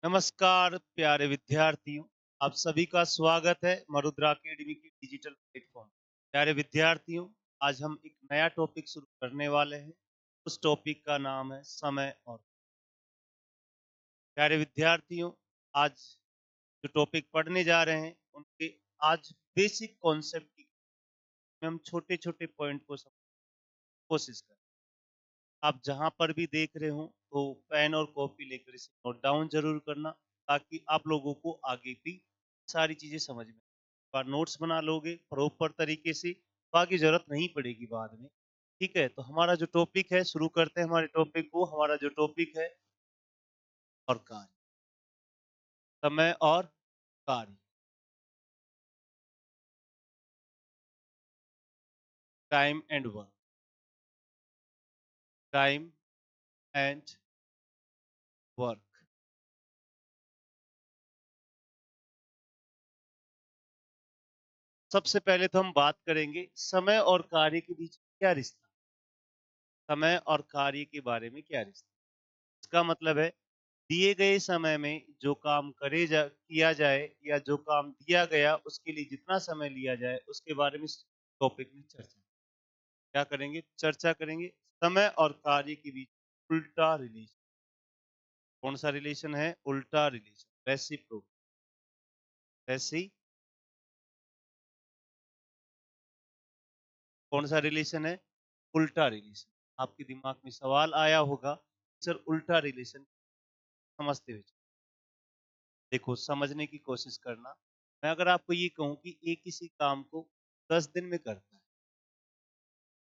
नमस्कार प्यारे विद्यार्थियों, आप सभी का स्वागत है मरुद्रा अकेडमी की डिजिटल प्लेटफॉर्म। प्यारे विद्यार्थियों, आज हम एक नया टॉपिक शुरू करने वाले हैं। उस टॉपिक का नाम है समय और। प्यारे विद्यार्थियों, आज जो टॉपिक पढ़ने जा रहे हैं उनके आज बेसिक कॉन्सेप्ट की में हम छोटे छोटे पॉइंट को समझने की कोशिश करें। आप जहाँ पर भी देख रहे हो तो पेन और कॉपी लेकर इसे नोट डाउन जरूर करना, ताकि आप लोगों को आगे भी सारी चीजें समझ में एक बार नोट्स बना लोगे प्रॉपर तरीके से, तो आगे जरूरत नहीं पड़ेगी बाद में। ठीक है, तो हमारा जो टॉपिक है, शुरू करते हैं हमारे टॉपिक को। हमारा जो टॉपिक है और कार्य, समय और कार्य, time and work, time and work. सबसे पहले तो हम बात करेंगे समय और कार्य के बीच क्या रिश्ता, समय और कार्य के बारे में क्या रिश्ता। इसका मतलब है, दिए गए समय में जो काम किया जाए या जो काम दिया गया उसके लिए जितना समय लिया जाए, उसके बारे में इस टॉपिक में क्या करेंगे, चर्चा करेंगे। समय और कार्य के बीच उल्टा रिलेशन। कौन सा रिलेशन है? उल्टा रिलेशन, रेसिप्रोकल। रेसी कौन सा रिलेशन है? उल्टा रिलेशन। आपके दिमाग में सवाल आया होगा, सर उल्टा रिलेशन समझते हुए देखो, समझने की कोशिश करना। मैं अगर आपको ये कहूँ कि एक किसी काम को 10 दिन में करता है,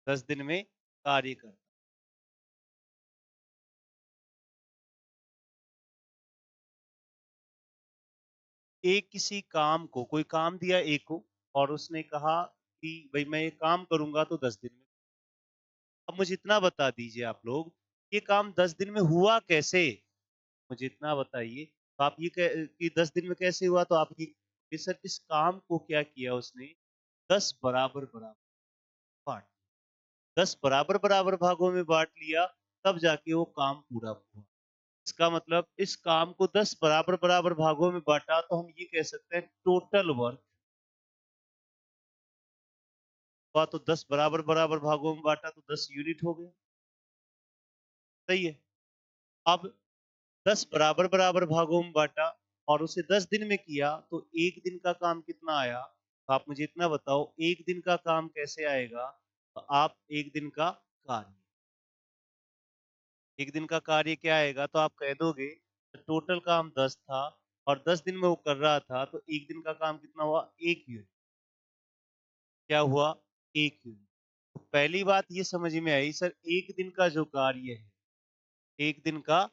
10 दिन में कार्य करता है। एक किसी काम को, कोई काम दिया एक को, और उसने कहा कि भाई मैं ये काम करूंगा तो 10 दिन में। अब मुझे इतना बता दीजिए आप लोग, ये काम 10 दिन में हुआ कैसे? मुझे इतना बताइए। तो आप कि 10 दिन में कैसे हुआ, तो आप ये कि सर इस काम को क्या किया उसने, 10 बराबर बराबर बांट, 10 बराबर बराबर भागों में बांट लिया, तब जाके वो काम पूरा हुआ। इसका मतलब इस काम को 10 बराबर बराबर भागों में बांटा, तो हम ये कह सकते हैं टोटल वर्क हुआ। तो 10 बराबर बराबर भागों में बांटा तो 10 यूनिट हो गए। सही है। अब 10 बराबर बराबर भागों में बांटा और उसे 10 दिन में किया, तो एक दिन का काम कितना आया? तो आप मुझे इतना बताओ, एक दिन का काम कैसे आएगा? तो आप एक दिन का कार्य, एक दिन का कार्य क्या आएगा, तो आप कह दोगे टोटल काम 10 था और 10 दिन में वो कर रहा था, तो एक दिन का काम कितना हुआ? एक यूनिट। क्या हुआ? एक यूनिट। तो पहली बात ये समझ में आई, सर एक दिन का जो कार्य है, एक दिन का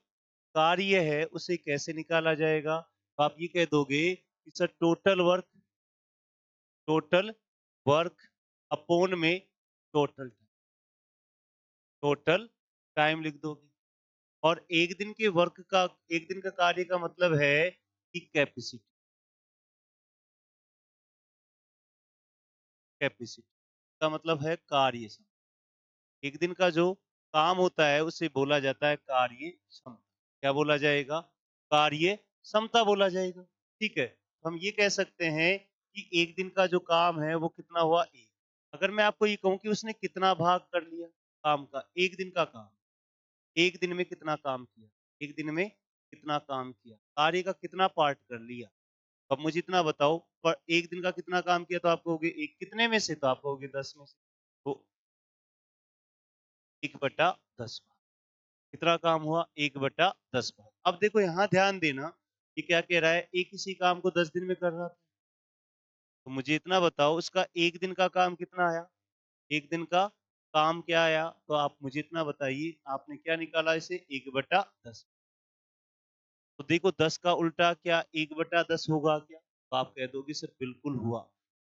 कार्य है, उसे कैसे निकाला जाएगा? तो आप ये कह दोगे कि सर टोटल वर्क अपॉन में टोटल टाइम लिख दोगे। और एक दिन का कार्य का मतलब है कि कैपेसिटी, कैपेसिटी का मतलब है कार्य क्षमता। एक दिन का जो काम होता है उसे बोला जाता है कार्य क्षमता। क्या बोला जाएगा? कार्य क्षमता बोला जाएगा। ठीक है, तो हम ये कह सकते हैं कि एक दिन का जो काम है वो कितना हुआ? एक। अगर मैं आपको ये कहूँ कि उसने कितना भाग कर लिया काम का, एक दिन का काम, एक दिन में कितना काम किया, एक दिन में कितना काम किया, कार्य का कितना पार्ट कर लिया। अब मुझे इतना बताओ, पर एक दिन का कितना काम किया, तो आप कहोगे एक कितने में से, तो आप कहोगे 10 में से। तो 1/10 भाग। कितना काम हुआ? 1/10 भाग। अब देखो यहाँ ध्यान देना, ये क्या कह रहा है, एक किसी काम को 10 दिन में कर रहा था। तो मुझे इतना बताओ, उसका एक दिन का काम कितना आया? एक दिन का काम क्या आया? तो आप मुझे इतना बताइए, आपने क्या निकाला इसे? 1/10। तो देखो 10 का उल्टा क्या 1/10 होगा क्या? तो आप कह दोगे सर बिल्कुल हुआ।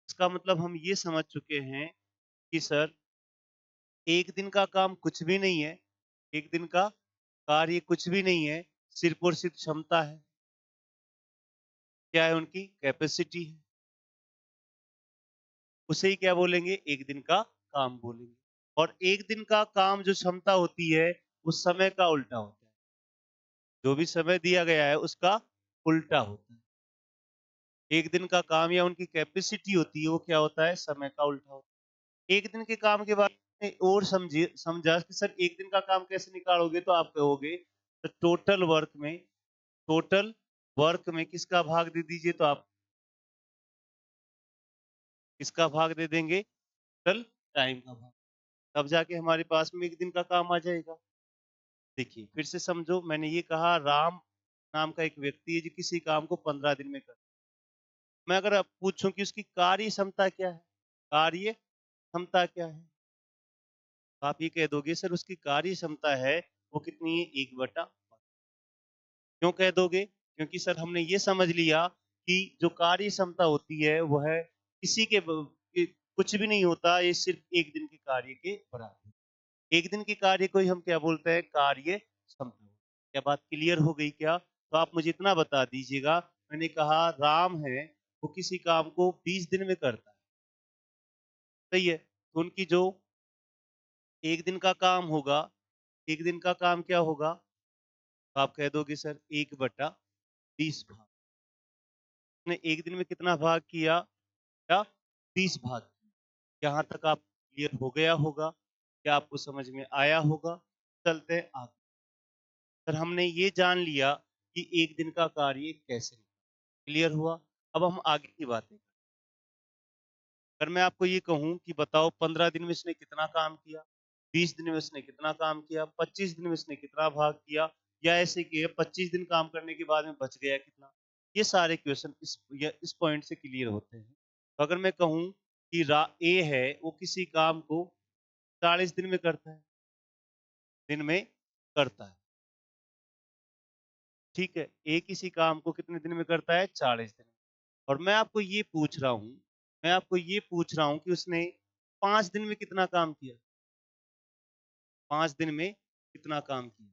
इसका मतलब हम ये समझ चुके हैं कि सर एक दिन का काम कुछ भी नहीं है, एक दिन का कार्य कुछ भी नहीं है, सिर्फ और सिर्फ क्षमता है। क्या है? उनकी कैपेसिटी है। उसे ही क्या बोलेंगे? एक दिन का काम बोलेंगे। और एक दिन का काम जो क्षमता होती है, वो समय का उल्टा होता है। जो भी समय दिया गया है उसका उल्टा होता है। एक दिन का काम या उनकी कैपेसिटी होती है, वो क्या होता है? समय का उल्टा होता है। एक दिन के काम के बारे में और समझा कि सर एक दिन का काम कैसे निकालोगे? तो आप कहोगे तो टोटल वर्क में किसका भाग दे दीजिए, तो आप किसका भाग दे देंगे? टोटल टाइम का भाग। तब जाके हमारे पास में एक दिन का काम आ जाएगा। देखिए, फिर से समझो, मैंने ये कहा राम नाम का एक व्यक्ति है जो किसी काम को 15 दिन में कर, मैं अगर आप पूछूं कि उसकी कार्य क्षमता क्या है, कार्य क्षमता क्या है, तो आप ये कह दोगे सर उसकी कार्य क्षमता है वो कितनी है? 1/5। क्यों कह दोगे? क्योंकि सर हमने ये समझ लिया कि जो कार्य क्षमता होती है वो है किसी के कुछ भी नहीं होता, ये सिर्फ एक दिन के कार्य के बराबर। एक दिन के कार्य को ही हम क्या बोलते हैं? कार्य क्षमता। क्या बात क्लियर हो गई क्या? तो आप मुझे इतना बता दीजिएगा, मैंने कहा राम है वो किसी काम को 20 दिन में करता है, सही है? तो उनकी जो एक दिन का काम होगा, एक दिन का काम क्या होगा? तो आप कह दोगे सर 1/20 भाग। उसने एक दिन में कितना भाग किया? क्या? 20 भाग। यहाँ तक आप क्लियर हो गया होगा? क्या आपको समझ में आया होगा? चलते हैं आगे। सर हमने ये जान लिया कि एक दिन का कार्य कैसे क्लियर हुआ। अब हम आगे की बातें, अगर मैं आपको ये कहूँ कि बताओ 15 दिन में इसने कितना काम किया, 20 दिन में इसने कितना काम किया, 25 दिन में इसने कितना भाग किया, या ऐसे कि 25 दिन काम करने के बाद में बच गया कितना, ये सारे क्वेश्चन इस पॉइंट से क्लियर होते हैं। तो अगर मैं कहूँ कि ए है वो किसी काम को 40 दिन में करता है, दिन में करता है, ठीक है, ए किसी काम को कितने दिन में करता है? 40 दिन में। और मैं आपको ये पूछ रहा हूँ कि उसने 5 दिन में कितना काम किया? 5 दिन में कितना काम किया?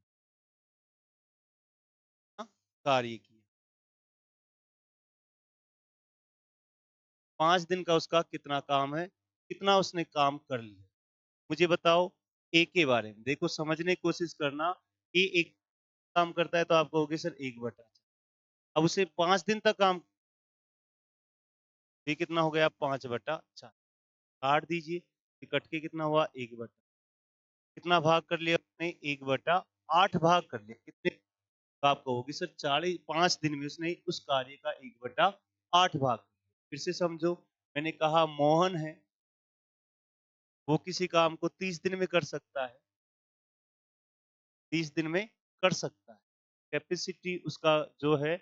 हाँ, कार्य किया। 5 दिन का उसका कितना काम है? कितना उसने काम कर लिया? मुझे बताओ ए के बारे में। देखो समझने की कोशिश करना, ए एक काम करता है तो आप कहोगे सर 1/4। अब उसे 5 दिन तक काम, ये कितना हो गया? 5/4। काट दीजिए, ये कट के कितना हुआ? 1/, कितना भाग कर लिया उसने? 1/8 भाग कर लिया। कितने? तो आप कहोगे सर 40 5 दिन में उसने उस कार्य का 1/8 भाग। फिर से समझो, मैंने कहा मोहन है वो किसी काम को 30 दिन में कर सकता है, 30 दिन में कर सकता है। कैपेसिटी उसका जो है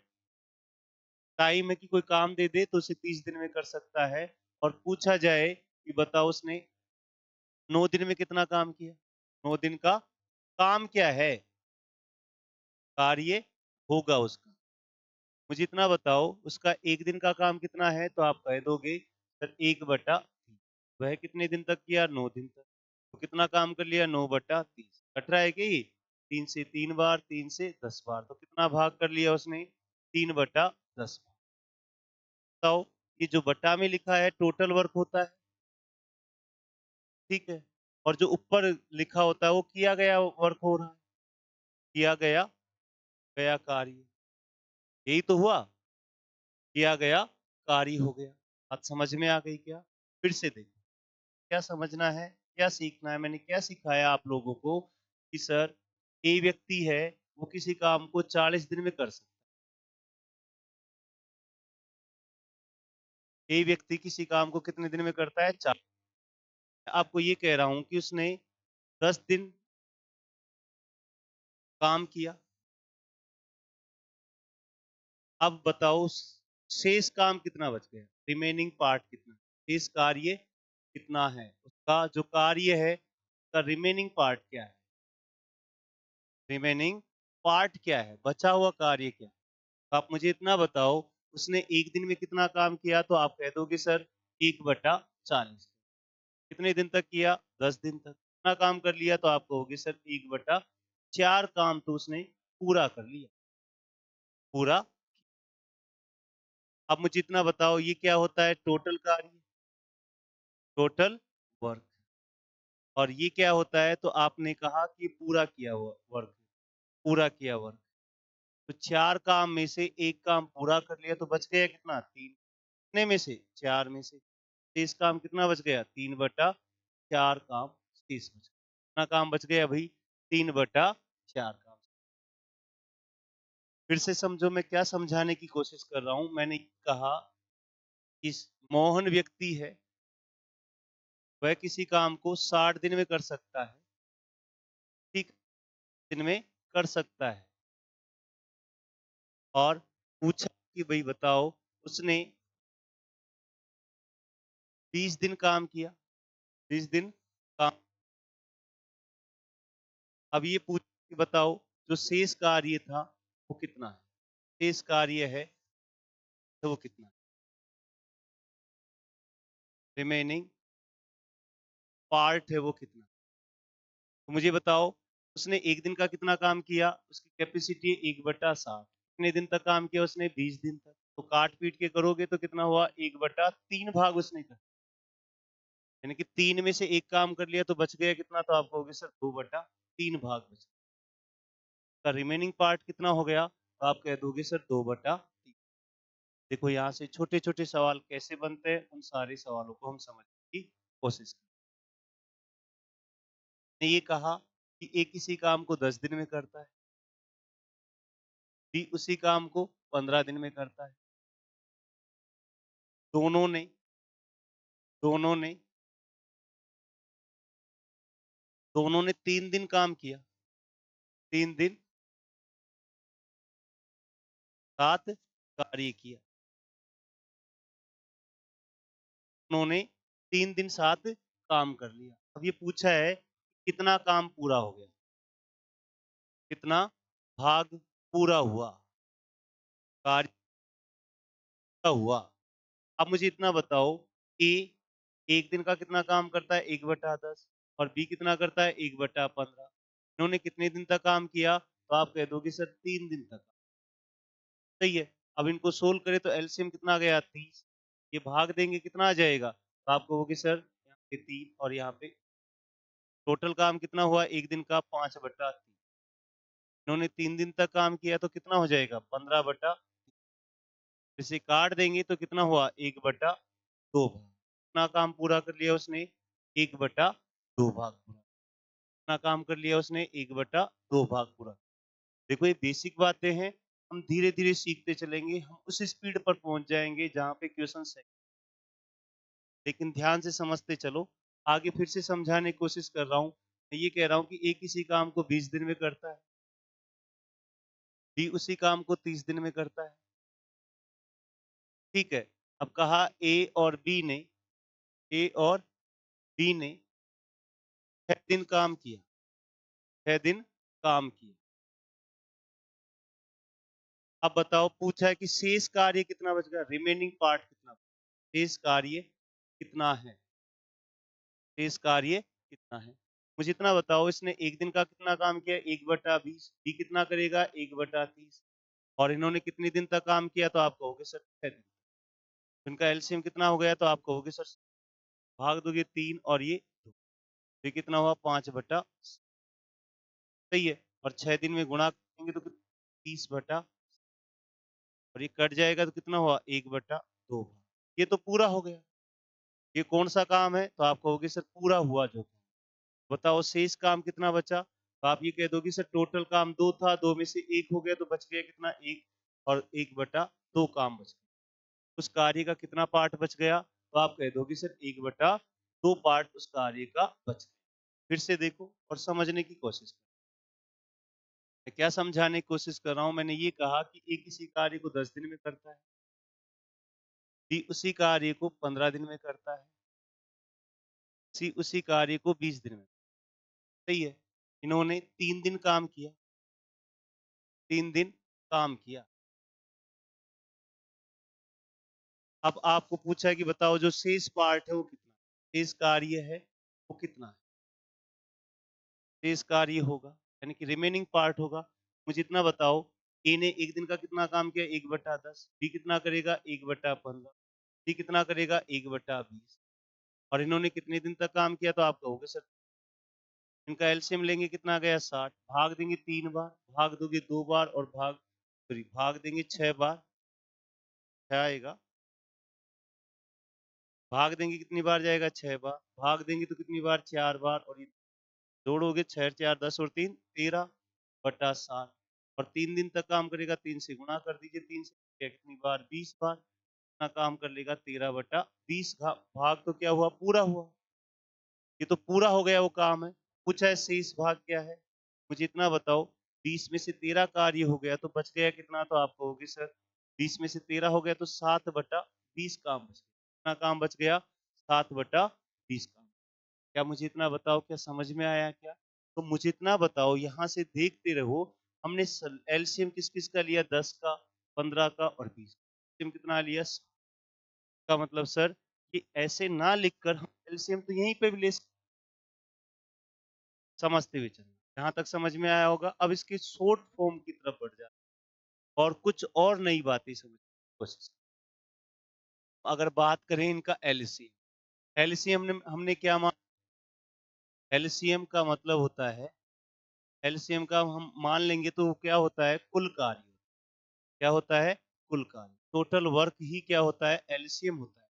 टाइम है कि कोई काम दे दे तो उसे 30 दिन में कर सकता है। और पूछा जाए कि बताओ उसने 9 दिन में कितना काम किया? 9 दिन का काम क्या है? कार्य होगा उसका। मुझे इतना बताओ उसका एक दिन का काम कितना है? तो आप कह दोगे सर 1/3। वह कितने दिन तक किया? 9 दिन तक। तो कितना काम कर लिया? 9/30। कट रहा है क्या ये? 3 से 3 बार, 3 से 10 बार, तो कितना भाग कर लिया उसने? 3/10। बताओ, ये जो बटा में लिखा है टोटल वर्क होता है, ठीक है, और जो ऊपर लिखा होता है वो किया गया वर्क हो रहा है, किया गया गया कार्य, यही तो हुआ, किया गया कार्य हो गया। बात समझ में आ गई क्या? फिर से देखो, क्या समझना है, क्या सीखना है? मैंने क्या सिखाया आप लोगों को कि सर ए व्यक्ति है वो किसी काम को 40 दिन में कर सकता है। ए व्यक्ति किसी काम को कितने दिन में करता है? 40। आपको ये कह रहा हूं कि उसने 10 दिन काम किया। अब बताओ शेष काम कितना बच गया? रिमेनिंग पार्ट कितना? शेष कार्य कितना है? उसका जो कार्य है उसका रिमेनिंग पार्ट क्या है? रिमेनिंग पार्ट क्या है? बचा हुआ कार्य क्या है? तो आप मुझे इतना बताओ, उसने एक दिन में कितना काम किया? तो आप कह दोगे सर 1/40। कितने दिन तक किया? 10 दिन तक। कितना काम कर लिया? तो आप कहोगे सर 1/4 काम तो उसने पूरा कर लिया, पूरा। अब मुझे इतना बताओ ये क्या होता है? टोटल कार्य, टोटल वर्क। और ये क्या होता है? तो आपने कहा कि पूरा किया हुआ वर्क, पूरा किया वर्क। तो 4 काम में से 1 काम पूरा कर लिया तो बच गया कितना? 3। कितने में से? 4 में से। शेष काम कितना बच गया? 3/4 काम शेष बच गया। कितना काम बच गया भई? 3/4 काम। फिर से समझो मैं क्या समझाने की कोशिश कर रहा हूँ। मैंने कहा कि मोहन व्यक्ति है, वह किसी काम को 60 दिन में कर सकता है, ठीक? दिन में कर सकता है और पूछा कि भई बताओ उसने 20 दिन काम किया, 20 दिन काम। अब ये पूछा कि बताओ जो शेष कार्य था वो कितना है? शेष कार्य है तो वो कितना है? रिमेनिंग पार्ट है वो कितना है? तो मुझे बताओ उसने 1 दिन का कितना काम किया? उसकी कैपेसिटी है 1/60। कितने दिन तक काम किया उसने? 20 दिन तक। तो काट-पीट के करोगे तो कितना हुआ? 1/3 भाग उसने कर, यानी कि 3 में से 1 काम कर लिया तो बच गया कितना? तो आप कहोगे सर 2/3 भाग बच गया। तो रिमेनिंग पार्ट कितना हो गया? तो आप कह दोगे सर 2/3। देखो यहाँ से छोटे-छोटे सवाल कैसे बनते हैं, उन सारे सवालों को हम समझने की कोशिश करें। ने ये कहा कि ए किसी काम को 10 दिन में करता है, बी उसी काम को 15 दिन में करता है। दोनों ने दोनों ने दोनों ने 3 दिन काम किया, 3 दिन साथ कार्य किया। उन्होंने 3 दिन साथ काम कर लिया। अब ये पूछा है कितना काम पूरा हो गया? कितना भाग पूरा हुआ? कार्य पूरा हुआ। अब मुझे इतना बताओ ए 1 दिन का कितना काम करता है? 1/10 और बी कितना करता है? 1/15। इन्होंने कितने दिन तक काम किया? तो आप कह दोगे सर 3 दिन तक। सही है। अब इनको सोल्व करें तो एलसीएम कितना आ गया? 30। ये भाग देंगे कितना आ जाएगा? तो आप कहोगे सर यहाँ पे 3 और यहाँ पे टोटल काम कितना हुआ 1 दिन का? 5/3। इन्होंने 3 दिन तक काम किया तो कितना हो जाएगा? 15/, इसे काट देंगे तो कितना हुआ? 1/2 भाग। कितना काम पूरा कर लिया उसने? 1/2 भाग पूरा। कितना काम कर लिया उसने? 1/2 भाग पूरा। देखो ये बेसिक बातें हैं, हम धीरे-धीरे सीखते चलेंगे, हम उस स्पीड पर पहुँच जाएँगे जहाँ पे क्वेश्चन सही, लेकिन ध्यान से समझते चलो। आगे फिर से समझाने की कोशिश कर रहा हूँ। मैं ये कह रहा हूँ कि ए किसी काम को 20 दिन में करता है, बी उसी काम को 30 दिन में करता है, ठीक है। अब कहा ए और बी ने 6 दिन काम किया, 6 दिन काम किया। अब बताओ पूछा है कि शेष कार्य कितना बच गया? रिमेनिंग पार्ट कितना? शेष कार्य कितना है? शेष कार्य कितना है? मुझे इतना बताओ इसने 1 दिन का कितना काम किया? 1/20। बी कितना करेगा? 1/30 और इन्होंने कितने दिन तक काम किया? तो आप कहोगे सर 6 दिन। इनका एलसीएम कितना हो गया? तो आप कहोगे सर भाग दोगे 3 और ये 2। ये कितना हुआ? 5/, सही है। और 6 दिन में गुणा करेंगे तो 30/, और ये कट जाएगा तो कितना हुआ? 1/2। ये तो पूरा हो गया। ये कौन-सा काम है? तो आप कहोगे सर पूरा हुआ जो। बताओ शेष काम कितना बचा? तो आप ये कह दोगे सर टोटल काम 2 था, 2 में से 1 हो गया तो बच गया कितना? 1 और 1/2 काम बच गया। उस कार्य का कितना पार्ट बच गया? तो आप कह दोगे सर 1/2 पार्ट उस कार्य का बच गया। फिर से देखो और समझने की कोशिश करो। मैं क्या समझाने की कोशिश कर रहा हूँ? मैंने ये कहा कि ए किसी कार्य को 10 दिन में करता है, बी उसी कार्य को 15 दिन में करता है, सी उसी कार्य को 20 दिन में। सही है। इन्होंने 3 दिन काम किया, 3 दिन काम किया। अब आपको पूछा है कि बताओ जो शेष पार्ट है वो कितना है? शेष कार्य है वो कितना है? शेष कार्य होगा यानी कि रिमेनिंग पार्ट होगा। मुझे इतना बताओ ए ने 1 दिन का कितना काम किया? 1/10। बी कितना करेगा? 1/15। सी कितना करेगा? 1/20 और इन्होंने कितने दिन तक काम किया? तो आप कहोगे सर इनका एलसीएम लेंगे कितना आ गया? 60। भाग देंगे 3 बार, भाग दोगे 2 बार और भाग सॉरी भाग देंगे 6 बार, 6 आएगा। भाग देंगे कितनी बार जाएगा 6 बार, भाग देंगे तो कितनी बार 4 बार, और ये जोड़ोगे 6 4 10 और 3 13 बटा 7, और 3 दिन तक काम करेगा, 3 से गुणा कर दीजिए, 3 से कितनी बार 20 बार, इतना काम कर लेगा 13 बटा 20 भाग तो क्या हुआ, पूरा हुआ। ये तो पूरा हो गया वो काम है। पूछा है शेष भाग क्या है? मुझे इतना बताओ, 20 में से 13 कार्य हो गया तो बच गया कितना, तो आप कहोगे सर 20 में से 13 हो गया तो 7 बटा 20 काम बच गया। कितना काम बच गया? 7 बटा 20 काम। क्या मुझे इतना बताओ, क्या समझ में आया क्या? तो मुझे इतना बताओ, यहाँ से देखते रहो, हमने एलसीएम किस किस का लिया, 10 का, 15 का और 20 का। एलसीएम कितना लिया? का मतलब सर कि ऐसे ना लिखकर हम एलसीएम तो यहीं पे भी ले समझते हुए चलना। जहाँ तक समझ में आया होगा, अब इसके शॉर्ट फॉर्म की तरफ बढ़ जाते और कुछ और नई बातें समझने की कोशिश करें। अगर बात करें इनका एलसीएम, एलसीएम ने हमने क्या मान, एलसीएम का मतलब होता है, एलसीएम का हम मान लेंगे तो क्या होता है, कुल कार्य। क्या होता है? कुल कार्य। टोटल वर्क ही क्या होता है, एलसीएम होता है।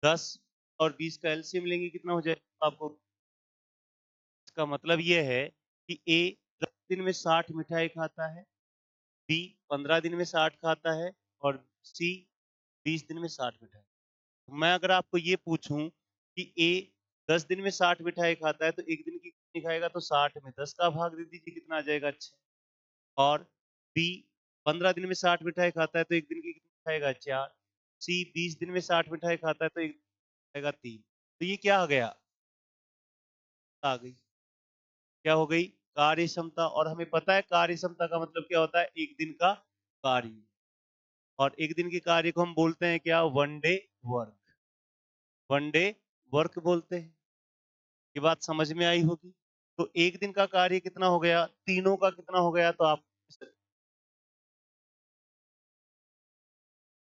10 और 20 का एलसीएम लेंगे कितना हो जाएगा आपको? इसका मतलब ये है कि ए 10 दिन में 60 मिठाई खाता है, बी 15 दिन में 60 खाता है, और सी 20 दिन में 60 मिठाई। मैं अगर आपको ये पूछूं कि ए 10 दिन में 60 मिठाई खाता है तो एक दिन की कितनी खाएगा, तो 60 में 10 का भाग दे दीजिए, कितना आ जाएगा? 6। और बी 15 दिन में 60 मिठाई खाता है तो एक दिन की कितनी खाएगा? 4। सी 20 दिन में 60 मिठाई खाता है तो एक खाएगा 3। तो ये क्या आ गया? आ गई, क्या हो गई? कार्य क्षमता। और हमें पता है कार्य क्षमता का मतलब क्या होता है, एक दिन का कार्य। और एक दिन के कार्य को हम बोलते हैं क्या? One day work. One day work बोलते हैं। ये बात समझ में आई होगी। तो एक दिन का कार्य कितना हो गया, तीनों का कितना हो गया, तो आप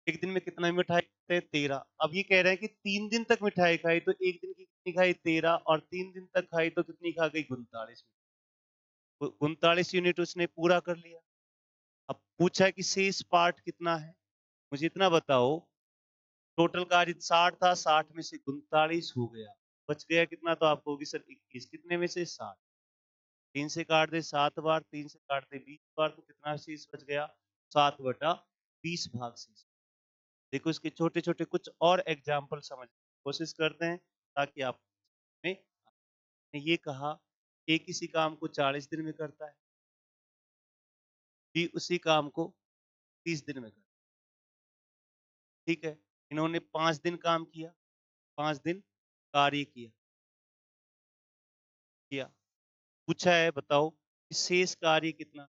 एक दिन में कितना मिठाई खाते हैं? 13। अब ये कह रहे हैं कि 3 दिन तक मिठाई खाई तो एक दिन की कितनी खाई? 13, और 3 दिन तक खाई तो कितनी खा गई? 39। 39 यूनिट उसने पूरा कर लिया। अब पूछा है कि शेष पार्ट कितना है। मुझे इतना बताओ, टोटल कार्य 60 था, 60 में से 39 हो गया, बच गया कितना, तो आपको होगी सर 21। कितने में से? 60। 3 से काट दे 7 बार, 3 से काट दे 20 बार, तो कितना शेष बच गया? 7 बटा 20 भाग शेष। देखो इसके छोटे छोटे कुछ और एग्जाम्पल समझने की कोशिश करते हैं ताकि आप में ये कहा, ए किसी काम को 40 दिन में करता है, बी उसी काम को 30 दिन में करता है। ठीक है, इन्होंने 5 दिन काम किया, 5 दिन कार्य किया। पूछा है बताओ कि शेष कार्य कितना,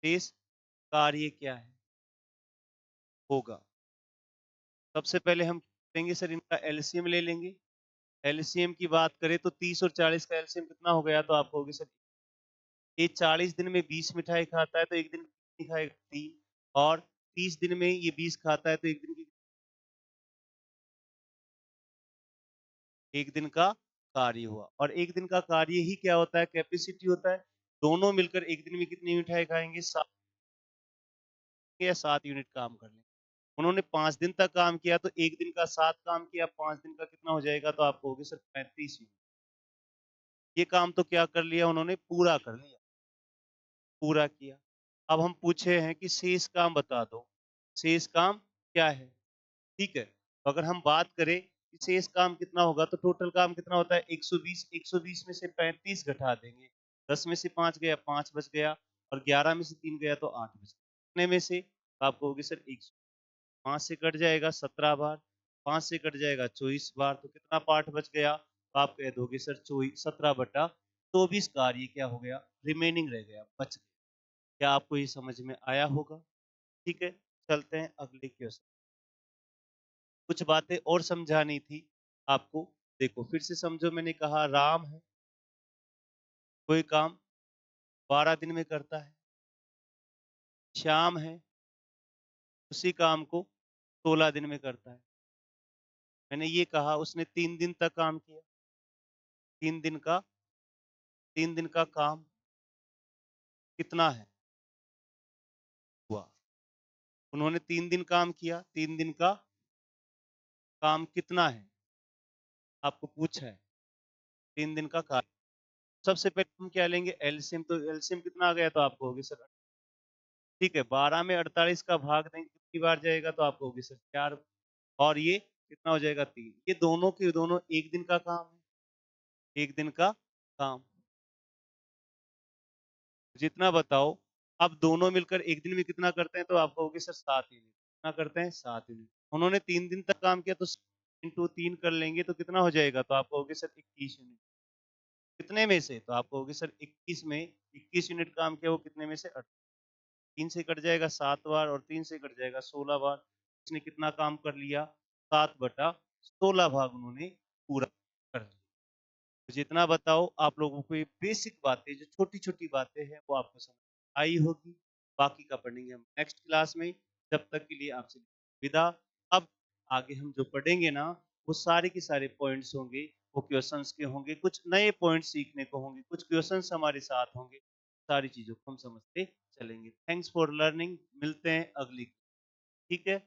शेष कार्य क्या है होगा। सबसे पहले हम लेंगे सर इनका एलसीएम ले लेंगे। एलसीएम की बात करें तो 30 और 40 का एलसीएम कितना हो गया, तो आपको होगी सर ये 40 दिन में 20 मिठाई खाता है तो एक दिन कितनी खाएगा? 3। और 30 दिन में ये 20 खाता है तो एक दिन का कार्य हुआ। और एक दिन का कार्य ही क्या होता है? कैपेसिटी होता है। दोनों मिलकर एक दिन में कितनी मिठाई खाएंगे? 7 या 7 यूनिट काम कर लेंगे। उन्होंने 5 दिन तक काम किया तो एक दिन का 7 काम किया, 5 दिन का कितना हो जाएगा, तो आपको होगी सर 35 यूनिट। ये काम तो क्या कर लिया उन्होंने? पूरा कर लिया, पूरा किया। अब हम पूछे हैं कि शेष काम बता दो, शेष काम क्या है? ठीक है, तो अगर हम बात करें कि शेष काम कितना होगा तो टोटल काम कितना होता है? 120। 120 में से 35 घटा देंगे, 10 में से 5 गया, 5 बच गया, और 11 में से 3 गया तो 8 बच गया। कितने में से? तो आपको होगी सर 100। 5 से कट जाएगा 17 बार, 5 से कट जाएगा 24 बार, तो कितना पार्ट बच गया? तो आप कह दोगे सर 17 बटा 24 कार्य क्या हो गया? रिमेनिंग रह गया, बच गया। क्या आपको ये समझ में आया होगा? ठीक है, चलते हैं अगले क्वेश्चन। कुछ बातें और समझानी थी आपको। देखो फिर से समझो, मैंने कहा राम है, कोई काम 12 दिन में करता है। श्याम है, उसी काम को 16 दिन में करता है। मैंने ये कहा उसने 3 दिन तक काम किया। 3 दिन का 3 दिन का काम कितना है हुआ? उन्होंने 3 दिन काम किया, 3 दिन का काम कितना है? आपको पूछा है, 3 दिन का काम। सबसे पहले हम क्या लेंगे? एलसीएम, तो एलसीएम कितना आ गया तो आप कहोगे सर ठीक है, 12 में 48 का भाग देंगे कितनी बार जाएगा तो आप कहोगे सर 4 और ये कितना हो जाएगा 3। ये दोनों के दोनों 1 दिन का काम है, 1 दिन का काम। जितना बताओ, अब दोनों मिलकर 1 दिन में कितना करते हैं तो आप कहोगे सर 7 यूनिट। कितना करते हैं? 7 यूनिट। उन्होंने 3 दिन तक काम किया तो इंटू 3 कर लेंगे तो कितना हो जाएगा? तो आप कहोगे सर 21 यूनिट। कितने में से? तो आप कहोगे सर 21 में 21 यूनिट काम किया वो कितने में से? 3 से कट जाएगा 7 बार और 3 से कट जाएगा 16 बार। इसने कितना काम कर लिया? 7/16 भाग उन्होंने पूरा कर लिया। जितना बताओ आप लोगों को ये बेसिक बातें जो छोटी-छोटी बातें हैं वो आपको समझ आई होगी। बाकी का पढ़ेंगे हम नेक्स्ट क्लास में। जब तक के लिए आपसे विदा। अब आगे हम जो पढ़ेंगे ना वो सारे के सारे पॉइंट्स होंगे, वो क्वेश्चंस के होंगे, कुछ नए पॉइंट्स सीखने को होंगे, कुछ क्वेश्चंस हमारे साथ होंगे। सारी चीज़ों को हम समझते चलेंगे। Thanks for learning. मिलते हैं अगली ठीक है?